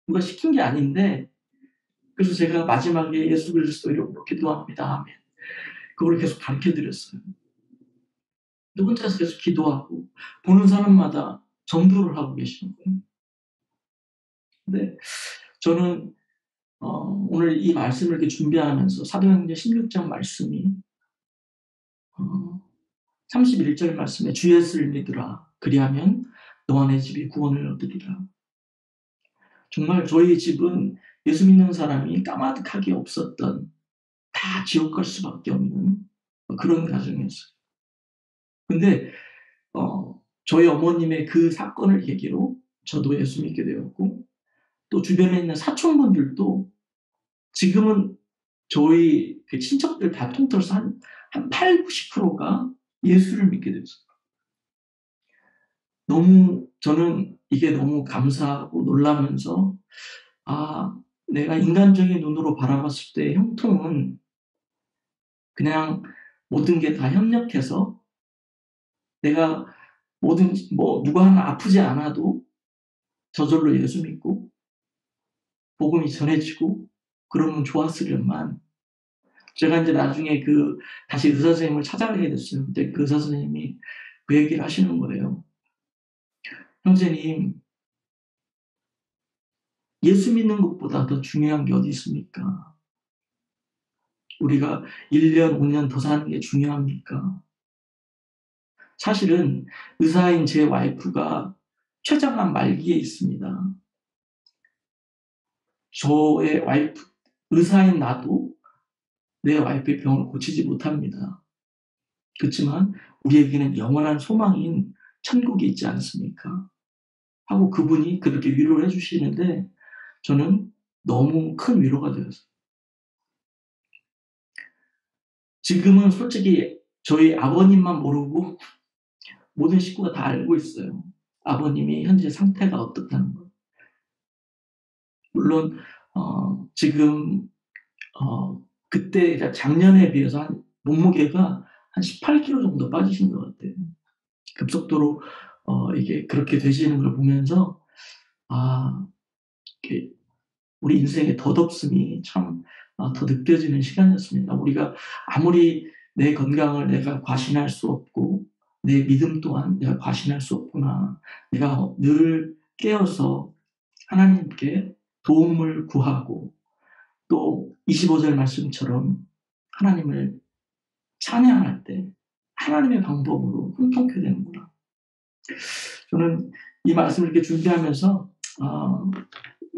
누가 시킨 게 아닌데 그래서 제가 마지막에 예수 그리스도 이름으로 기도합니다. 아멘. 그걸 계속 가르쳐 드렸어요. 혼자서 계속 기도하고 보는 사람마다 전도를 하고 계시는 거예요. 근데 저는 오늘 이 말씀을 이렇게 준비하면서 사도행전 16장 말씀이 31절 말씀에 주 예수를 믿으라. 그리하면 너와 내 집이 구원을 얻으리라. 정말 저희 집은 예수 믿는 사람이 까마득하게 없었던, 다 지옥 갈 수밖에 없는 그런 가정이었어요. 근데 저희 어머님의 그 사건을 계기로 저도 예수 믿게 되었고, 또 주변에 있는 사촌분들도 지금은 저희 그 친척들 다 통틀어서 한 80~90%가 예수를 믿게 됐어요. 너무 저는 이게 너무 감사하고 놀라면서, 내가 인간적인 눈으로 바라봤을 때 형통은 그냥 모든 게 다 협력해서 내가 뭐든지 누가 하나 아프지 않아도 저절로 예수 믿고 복음이 전해지고 그러면 좋았으련만, 제가 인제 나중에 다시 의사 선생님을 찾아가게 됐어요. 근데 그 의사 선생님이 그 얘기를 하시는 거예요. "형제님, 예수 믿는 것보다 더 중요한 게 어디 있습니까? 우리가 1년, 5년 더 사는 게 중요합니까?" 사실은 의사인 제 와이프가 췌장암 말기에 있습니다. 저의 와이프, 의사인 나도 내 와이프의 병을 고치지 못합니다. 그렇지만 우리에게는 영원한 소망인 천국이 있지 않습니까? 하고 그분이 그렇게 위로를 해 주시는데 저는 너무 큰 위로가 되었어요. 지금은 솔직히 저희 아버님만 모르고 모든 식구가 다 알고 있어요. 아버님이 현재 상태가 어떻다는 걸. 물론 지금 그때, 그러니까 작년에 비해서 몸무게가 한 18kg 정도 빠지신 것 같아요. 급속도로 이게 그렇게 되시는 걸 보면서, 이렇게 우리 인생의 덧없음이 참 더 느껴지는 시간이었습니다. 우리가 아무리 내 건강을 내가 과신할 수 없고 내 믿음 또한 내가 과신할 수 없구나. 내가 늘 깨어서 하나님께 도움을 구하고, 또 25절 말씀처럼 하나님을 찬양할 때 하나님의 방법으로 훈통케 되는구나. 저는 이 말씀을 이렇게 준비하면서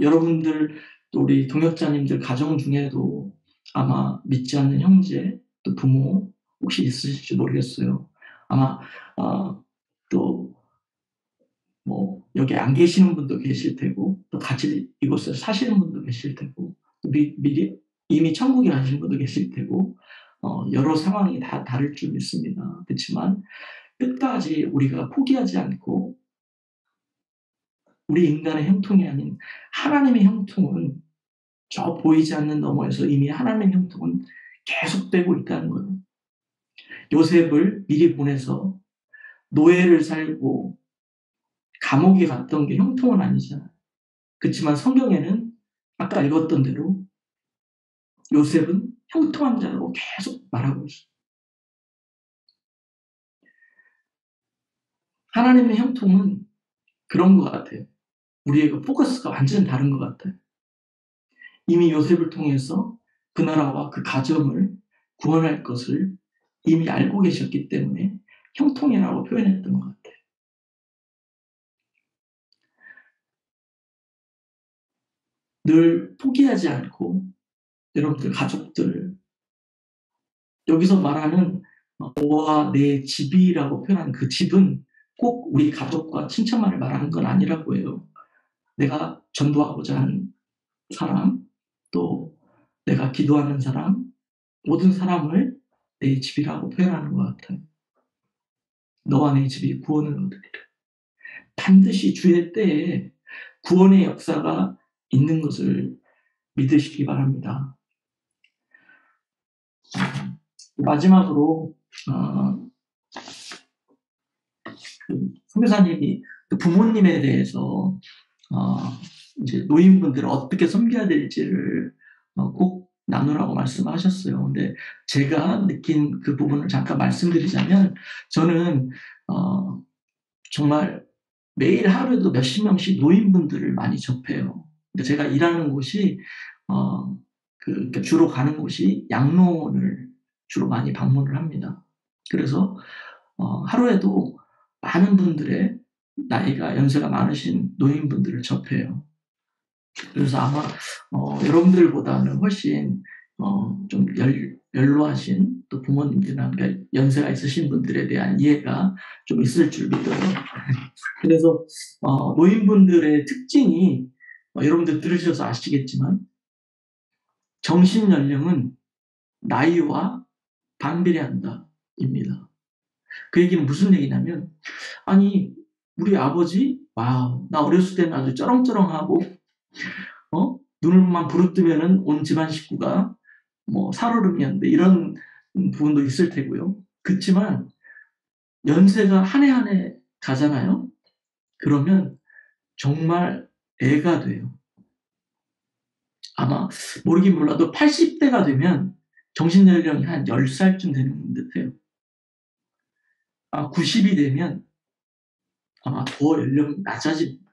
여러분들, 또 우리 동역자님들 가정 중에도 아마 믿지 않는 형제, 또 부모 혹시 있으실지 모르겠어요. 아마 또 여기 안 계시는 분도 계실 테고, 또 같이 이곳에 사시는 분도 계실 테고, 미리 이미 천국에 가신 분도 계실 테고, 여러 상황이 다 다를 줄 믿습니다. 그렇지만 끝까지 우리가 포기하지 않고 우리 인간의 형통이 아닌 하나님의 형통은 저 보이지 않는 너머에서 이미 하나님의 형통은 계속되고 있다는 거예요. 요셉을 미리 보내서 노예를 살고 감옥에 갔던 게 형통은 아니잖아요. 그렇지만 성경에는 아까 읽었던 대로 요셉은 형통한 자라고 계속 말하고 있어요. 하나님의 형통은 그런 것 같아요. 우리의 포커스가 완전히 다른 것 같아요. 이미 요셉을 통해서 그 나라와 그 가정을 구원할 것을 이미 알고 계셨기 때문에 형통이라고 표현했던 것 같아요. 늘 포기하지 않고, 여러분들 가족들, 여기서 말하는 너와 내 집이라고 표현하는 그 집은 꼭 우리 가족과 친척만을 말하는 건 아니라고 해요. 내가 전도하고자 하는 사람, 또 내가 기도하는 사람, 모든 사람을 내 집이라고 표현하는 것 같아요. 너와 내 집이 구원을 얻으리라. 반드시 주의 때에 구원의 역사가 있는 것을 믿으시기 바랍니다. 마지막으로 선교사님이 부모님에 대해서 이제 노인분들을 어떻게 섬겨야 될지를 꼭 나누라고 말씀하셨어요. 근데 제가 느낀 그 부분을 잠깐 말씀드리자면 저는 정말 매일 하루에도 몇십 명씩 노인분들을 많이 접해요. 그러니까 제가 일하는 곳이 그러니까 주로 가는 곳이 양로원을 주로 많이 방문을 합니다. 그래서 하루에도 많은 분들의 나이가 연세가 많으신 노인분들을 접해요. 그래서 아마 여러분들보다는 훨씬 좀 연로하신 또 부모님들이나 그러니까 연세가 있으신 분들에 대한 이해가 좀 있을 줄 믿어요. 그래서 노인분들의 특징이 여러분들 들으셔서 아시겠지만 정신 연령은 나이와 반비례한다입니다. 그 얘기는 무슨 얘기냐면 아니 우리 아버지 와우 나 어렸을 때는 아주 쩌렁쩌렁하고 눈을만 부릅뜨면은 온 집안 식구가 뭐 살얼음이었는데 이런 부분도 있을 테고요. 그치만 연세가 한 해 한 해 가잖아요. 그러면 정말 애가 돼요. 아마 모르긴 몰라도 80대가 되면 정신 연령이 한 10살쯤 되는 듯해요. 90이 되면 아마 더 연령이 낮아집니다.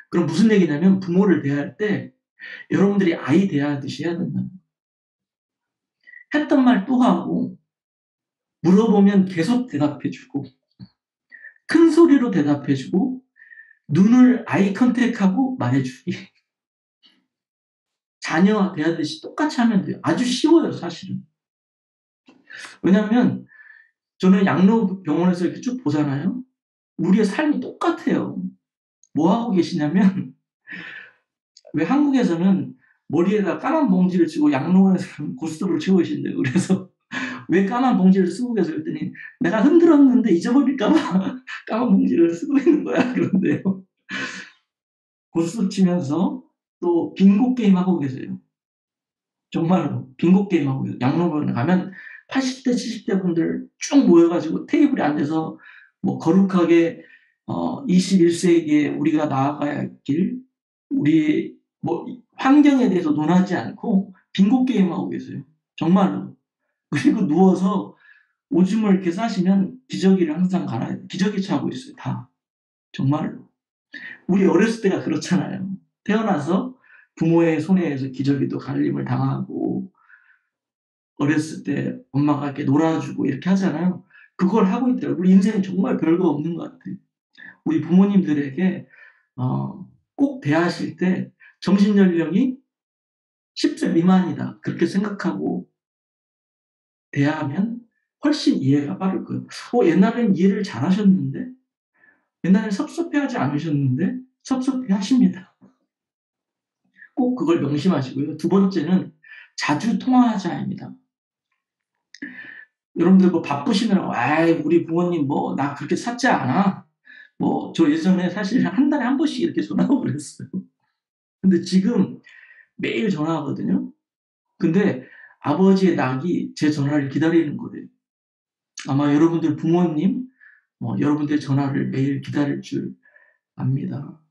그럼 무슨 얘기냐면 부모를 대할 때 여러분들이 아이 대하듯이 해야 된다. 했던 말 또 하고 물어보면 계속 대답해 주고 큰 소리로 대답해 주고 눈을 아이 컨택하고 말해 주기. 자녀와 대하듯이 똑같이 하면 돼요. 아주 쉬워요, 사실은. 왜냐하면 저는 양로병원에서 이렇게 쭉 보잖아요. 우리의 삶이 똑같아요. 뭐 하고 계시냐면 왜 한국에서는 머리에다 까만 봉지를 치고 양로원에서는 고스톱을 치고 계신대요. 그래서 왜 까만 봉지를 쓰고 계세요? 그랬더니 내가 흔들었는데 잊어버릴까 봐 까만 봉지를 쓰고 있는 거야. 그런데요. 고스톱 치면서 또 빙고 게임 하고 계세요. 정말로 빙고 게임 하고 계세요. 양로원에 가면 80대, 70대 분들 쭉 모여가지고 테이블에 앉아서 뭐 거룩하게 21세기에 우리가 나아가야 할 길, 우리 뭐 환경에 대해서 논하지 않고 빙고 게임 하고 계세요. 정말로. 그리고 누워서 오줌을 이렇게 싸시면 기저귀를 항상 갈아야 돼요. 기저귀 차고 있어요. 다. 정말로. 우리 어렸을 때가 그렇잖아요. 태어나서 부모의 손에 의해서 기저귀도 갈림을 당하고 어렸을 때 엄마가 이렇게 놀아주고 이렇게 하잖아요. 그걸 하고 있더라고요. 우리 인생은 정말 별거 없는 것 같아요. 우리 부모님들에게 꼭 대하실 때 정신 연령이 10세 미만이다. 그렇게 생각하고 대하면 훨씬 이해가 빠를 거예요. 옛날엔 이해를 잘 하셨는데, 옛날엔 섭섭해하지 않으셨는데, 섭섭해 하십니다. 꼭 그걸 명심하시고요. 두 번째는 자주 통화하자입니다. 여러분들 뭐 바쁘시느라고, 우리 부모님 뭐, 나 그렇게 샀지 않아. 뭐, 저 예전에 사실 한 달에 한 번씩 이렇게 전화하고 그랬어요. 근데 지금 매일 전화하거든요. 근데 아버지의 낙이 제 전화를 기다리는 거예요. 아마 여러분들 부모님, 여러분들의 전화를 매일 기다릴 줄 압니다.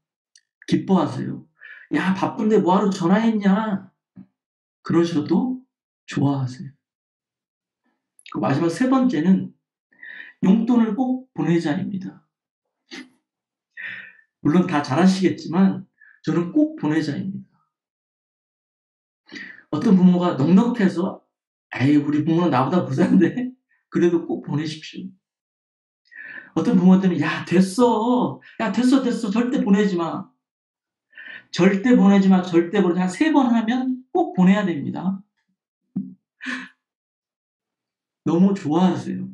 기뻐하세요. 야, 바쁜데 뭐하러 전화했냐? 그러셔도 좋아하세요. 그 마지막 세 번째는 용돈을 꼭 보내자입니다. 물론 다 잘하시겠지만 저는 꼭 보내자입니다. 어떤 부모가 넉넉해서 우리 부모는 나보다 부자인데 그래도 꼭 보내십시오. 어떤 부모들은 야 됐어 절대 보내지 마. 절대 보내지 마. 절대 보내지 마. 한 3번 하면 꼭 보내야 됩니다. 너무 좋아하세요.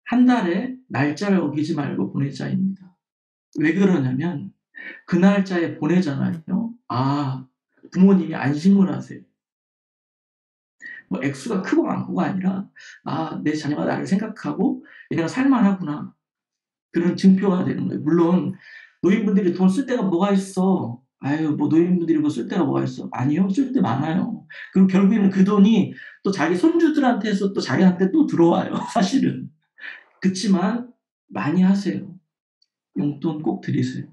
한 달에 날짜를 어기지 말고 보내자입니다. 왜 그러냐면 그 날짜에 보내잖아요. 부모님이 안심을 하세요. 뭐 액수가 크고 많고가 아니라 내 자녀가 나를 생각하고 얘네가 살만하구나. 그런 증표가 되는 거예요. 물론 노인분들이 돈 쓸 데가 뭐가 있어. 뭐 노인분들이 뭐 쓸 데가 뭐가 있어. 아니요. 쓸 데 많아요. 그리고 결국에는 그 돈이 또 자기 손주들한테서 또 자기한테 또 들어와요. 사실은. 그치만 많이 하세요. 용돈 꼭 드리세요.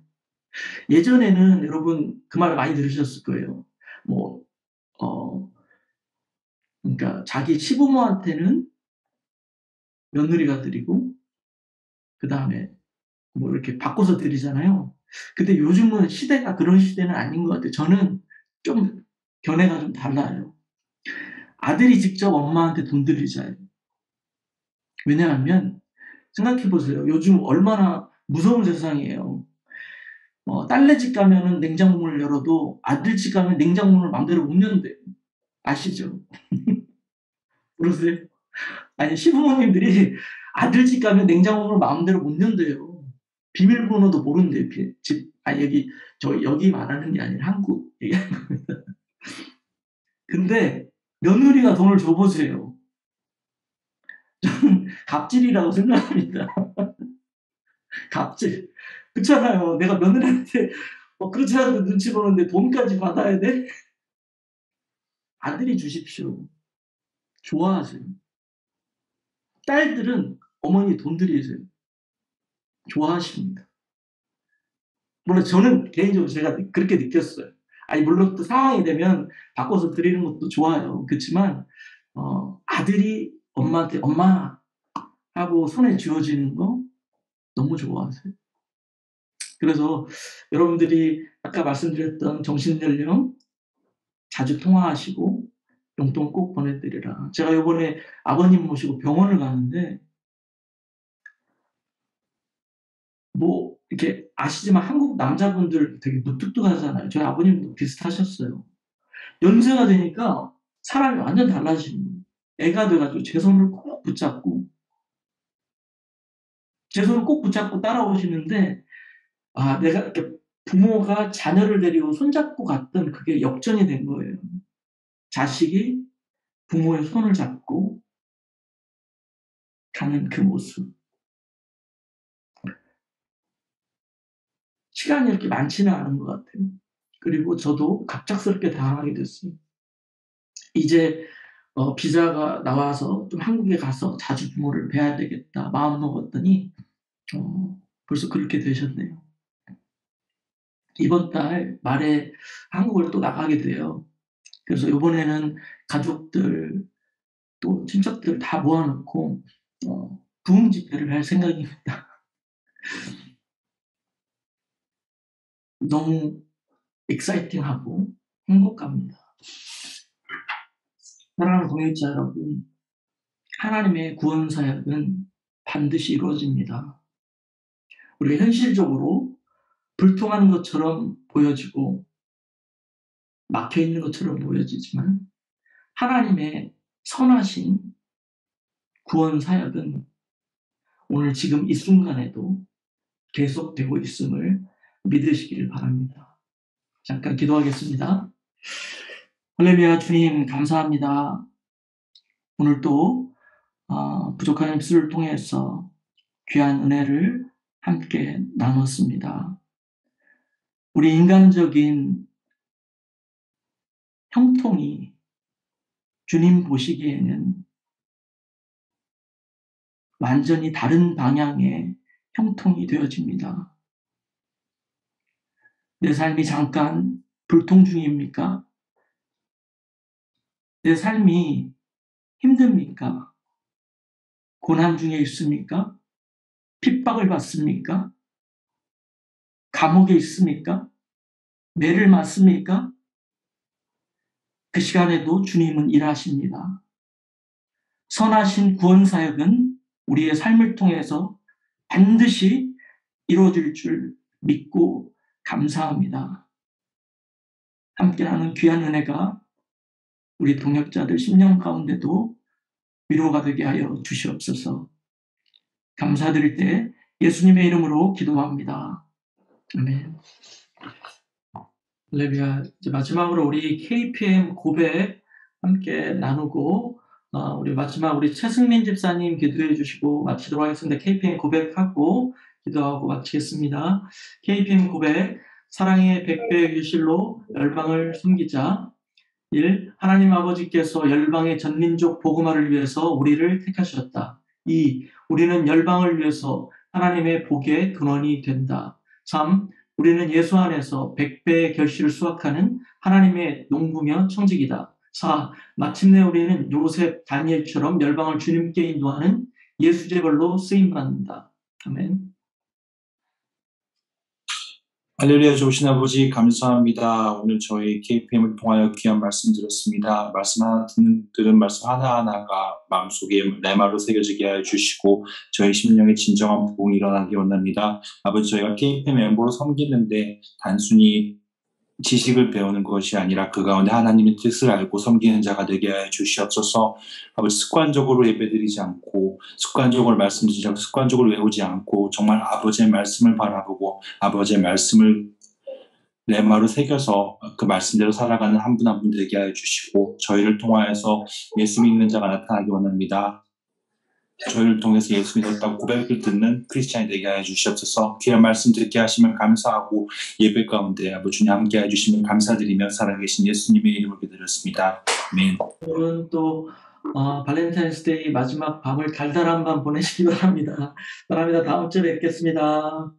예전에는 여러분 그 말 많이 들으셨을 거예요. 뭐, 어, 그러니까 자기 시부모한테는 며느리가 드리고, 그 다음에 뭐 이렇게 바꿔서 드리잖아요. 근데 요즘은 시대가 그런 시대는 아닌 것 같아요. 저는 좀 견해가 좀 달라요. 아들이 직접 엄마한테 돈 들이잖아요. 왜냐하면 생각해 보세요. 요즘 얼마나 무서운 세상이에요. 딸네 집 가면은 냉장고를 열어도 아들 집 가면 냉장고를 마음대로 못 연대요. 아시죠? 그러세요? 아니, 시부모님들이 아들 집 가면 냉장고를 마음대로 못 연대요. 비밀번호도 모른대요. 집, 여기, 여기 말하는 게 아니라 한국. 근데 며느리가 돈을 줘보세요. 저는 갑질이라고 생각합니다. 갑질. 그렇잖아요. 내가 며느리한테 그렇지 않아도 눈치 보는데 돈까지 받아야 돼? 아들이 주십시오. 좋아하세요. 딸들은 어머니 돈 드리세요. 좋아하십니다. 물론 저는 개인적으로 제가 그렇게 느꼈어요. 아니, 물론 또 상황이 되면 바꿔서 드리는 것도 좋아요. 그렇지만, 아들이 엄마한테 엄마 하고 손에 쥐어지는 거 너무 좋아하세요. 그래서 여러분들이 아까 말씀드렸던 정신연령 자주 통화하시고 용돈 꼭 보내드리라. 제가 요번에 아버님 모시고 병원을 가는데 뭐 이렇게 아시지만 한국 남자분들 되게 무뚝뚝하잖아요. 저희 아버님도 비슷하셨어요. 연세가 되니까 사람이 완전 달라지는 거예요. 애가 돼 가지고 제 손을 꼭 붙잡고 따라오시는데, 내가 이렇게 부모가 자녀를 데리고 손잡고 갔던 그게 역전이 된 거예요. 자식이 부모의 손을 잡고 가는 그 모습. 시간이 이렇게 많지는 않은 것 같아요. 그리고 저도 갑작스럽게 당하게 됐어요. 이제 비자가 나와서 좀 한국에 가서 자주 부모를 뵈야 되겠다 마음 먹었더니 벌써 그렇게 되셨네요. 이번 달 말에 한국을 또 나가게 돼요. 그래서 이번에는 가족들 또 친척들 다 모아 놓고 부흥 집회를 할 생각입니다. 너무 익사이팅하고 행복합니다. 사랑하는 동역자 여러분, 하나님의 구원 사역은 반드시 이루어집니다. 우리가 현실적으로 불통하는 것처럼 보여지고 막혀 있는 것처럼 보여지지만 하나님의 선하신 구원 사역은 오늘 지금 이 순간에도 계속되고 있음을 믿으시기를 바랍니다. 잠깐 기도하겠습니다. 할렐루야. 주님 감사합니다. 오늘 또 부족한 입술을 통해서 귀한 은혜를 함께 나눴습니다. 우리 인간적인 형통이 주님 보시기에는 완전히 다른 방향의 형통이 되어집니다. 내 삶이 잠깐 불통 중입니까? 내 삶이 힘듭니까? 고난 중에 있습니까? 핍박을 받습니까? 감옥에 있습니까? 매를 맞습니까? 그 시간에도 주님은 일하십니다. 선하신 구원 사역은 우리의 삶을 통해서 반드시 이루어질 줄 믿고 감사합니다. 함께하는 귀한 은혜가 우리 동역자들 심령 가운데도 위로가 되게 하여 주시옵소서. 감사드릴 때 예수님의 이름으로 기도합니다. 아멘. 할렐루야. 이제 마지막으로 우리 KPM 고백 함께 나누고 우리 마지막 우리 최승민 집사님 기도해 주시고 마치도록 하겠습니다. KPM 고백하고 기도하고 마치겠습니다. KPM 고백 사랑의 백배 유실로 열방을 섬기자. 1. 하나님 아버지께서 열방의 전민족 복음화를 위해서 우리를 택하셨다. 2. 우리는 열방을 위해서 하나님의 복의 근원이 된다. 3. 우리는 예수 안에서 100배의 결실을 수확하는 하나님의 농부며 청직이다. 4. 마침내 우리는 요셉, 다니엘처럼 열방을 주님께 인도하는 예수제벌로 쓰임받는다. 아멘. 할렐루야. 좋으신 아버지 감사합니다. 오늘 저희 KPM을 통하여 귀한 말씀 들었습니다. 말씀 하나 들은 말씀 하나하나가 마음속에 레마로 새겨지게 하여 주시고 저희 심령에 진정한 부흥이 일어나기 원합니다. 아버지, 저희가 KPM 멤버로 섬기는데 단순히 지식을 배우는 것이 아니라 그 가운데 하나님의 뜻을 알고 섬기는 자가 되게 하여 주시옵소서. 아버지, 습관적으로 예배드리지 않고 습관적으로 말씀 듣지 않고 습관적으로 외우지 않고 정말 아버지의 말씀을 바라보고 아버지의 말씀을 레마로 새겨서 그 말씀대로 살아가는 한 분 한 분 되게 하여 주시고 저희를 통하여서 예수 믿는 자가 나타나기 원합니다. 저희를 통해서 예수 믿었다고 고백을 듣는 크리스찬이 되게 하여 주시옵소서. 귀한 말씀 듣게 하시면 감사하고 예배 가운데 아버지 주님 함께 해주시면 감사드리며 살아계신 예수님의 이름으로 기도드렸습니다. 아멘. 오늘은 또 발렌타인스데이 마지막 밤을 달달한 밤 보내시기 바랍니다. 다음 주에 뵙겠습니다.